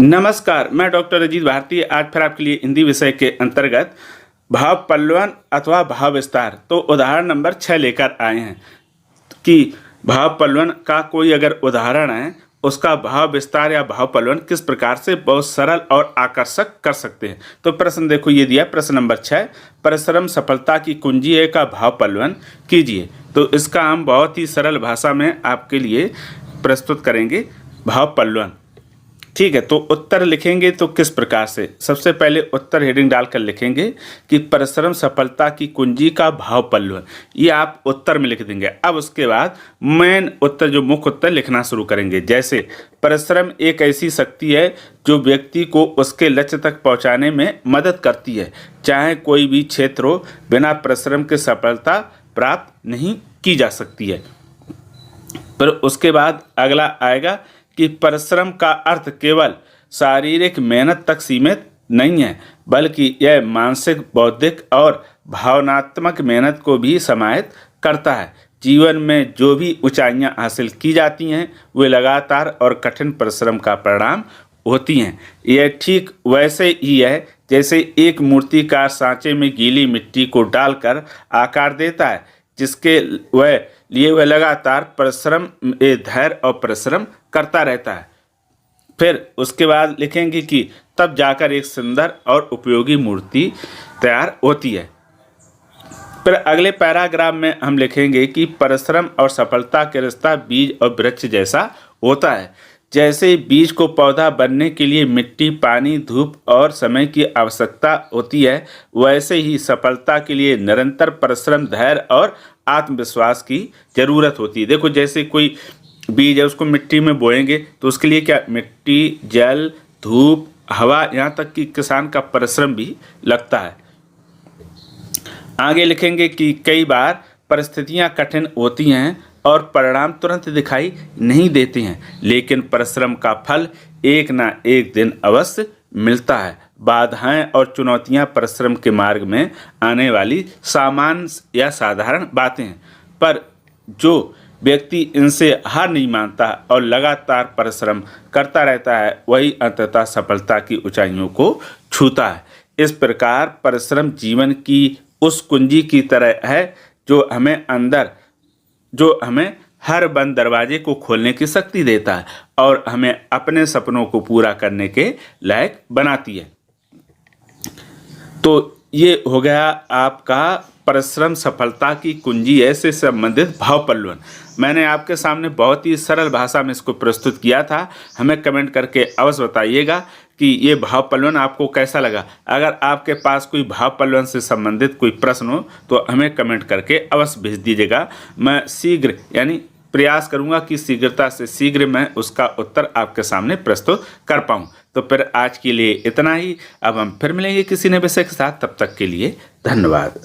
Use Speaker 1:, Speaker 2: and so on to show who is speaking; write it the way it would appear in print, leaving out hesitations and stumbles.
Speaker 1: नमस्कार, मैं डॉक्टर अजीत भारती आज फिर आपके लिए हिंदी विषय के अंतर्गत भाव पल्लवन अथवा भाव विस्तार तो उदाहरण नंबर 6 लेकर आए हैं कि भाव पल्लवन का कोई अगर उदाहरण है उसका भाव विस्तार या भाव पल्लवन किस प्रकार से बहुत सरल और आकर्षक कर सकते हैं। तो प्रश्न देखो, ये दिया प्रश्न नंबर 6, परिश्रम सफलता की कुंजी है का भाव पल्लवन कीजिए। तो इसका हम बहुत ही सरल भाषा में आपके लिए प्रस्तुत करेंगे भाव पल्लवन। ठीक है, तो उत्तर लिखेंगे तो किस प्रकार से, सबसे पहले उत्तर हेडिंग डालकर लिखेंगे कि परिश्रम सफलता की कुंजी का भाव पल्लवन, ये आप उत्तर में लिख देंगे। अब उसके बाद मेन उत्तर जो मुख्य उत्तर लिखना शुरू करेंगे। जैसे परिश्रम एक ऐसी शक्ति है जो व्यक्ति को उसके लक्ष्य तक पहुंचाने में मदद करती है, चाहे कोई भी क्षेत्र हो, बिना परिश्रम के सफलता प्राप्त नहीं की जा सकती है। पर उसके बाद अगला आएगा कि परिश्रम का अर्थ केवल शारीरिक मेहनत तक सीमित नहीं है, बल्कि यह मानसिक, बौद्धिक और भावनात्मक मेहनत को भी समाहित करता है। जीवन में जो भी ऊंचाइयां हासिल की जाती हैं वे लगातार और कठिन परिश्रम का परिणाम होती हैं। यह ठीक वैसे ही है जैसे एक मूर्तिकार सांचे में गीली मिट्टी को डालकर आकार देता है, जिसके लिए वह लगातार परिश्रम, धैर्य और परिश्रम करता रहता है। फिर उसके बाद लिखेंगे कि तब जाकर एक सुंदर और उपयोगी मूर्ति तैयार होती है। फिर अगले पैराग्राफ में हम लिखेंगे कि परिश्रम और सफलता के रिश्ता बीज और वृक्ष जैसा होता है। जैसे बीज को पौधा बनने के लिए मिट्टी, पानी, धूप और समय की आवश्यकता होती है, वैसे ही सफलता के लिए निरंतर परिश्रम, धैर्य और आत्मविश्वास की ज़रूरत होती है। देखो, जैसे कोई बीज है उसको मिट्टी में बोएंगे तो उसके लिए क्या, मिट्टी, जल, धूप, हवा, यहाँ तक कि किसान का परिश्रम भी लगता है। आगे लिखेंगे कि कई बार परिस्थितियाँ कठिन होती हैं और परिणाम तुरंत दिखाई नहीं देते हैं, लेकिन परिश्रम का फल एक ना एक दिन अवश्य मिलता है। बाधाएं और चुनौतियां परिश्रम के मार्ग में आने वाली सामान्य या साधारण बातें हैं, पर जो व्यक्ति इनसे हार नहीं मानता और लगातार परिश्रम करता रहता है, वही अंततः सफलता की ऊंचाइयों को छूता है। इस प्रकार परिश्रम जीवन की उस कुंजी की तरह है जो हमें हर बंद दरवाजे को खोलने की शक्ति देता है और हमें अपने सपनों को पूरा करने के लायक बनाती है। तो ये हो गया आपका परिश्रम सफलता की कुंजी है से संबंधित भाव पल्लवन। मैंने आपके सामने बहुत ही सरल भाषा में इसको प्रस्तुत किया था। हमें कमेंट करके अवश्य बताइएगा कि ये भाव पल्लवन आपको कैसा लगा। अगर आपके पास कोई भाव पल्लवन से संबंधित कोई प्रश्न हो तो हमें कमेंट करके अवश्य भेज दीजिएगा। मैं शीघ्र यानी प्रयास करूंगा कि शीघ्रता से शीघ्र मैं उसका उत्तर आपके सामने प्रस्तुत कर पाऊँ। तो फिर आज के लिए इतना ही। अब हम फिर मिलेंगे किसी नए विषय के साथ। तब तक के लिए धन्यवाद।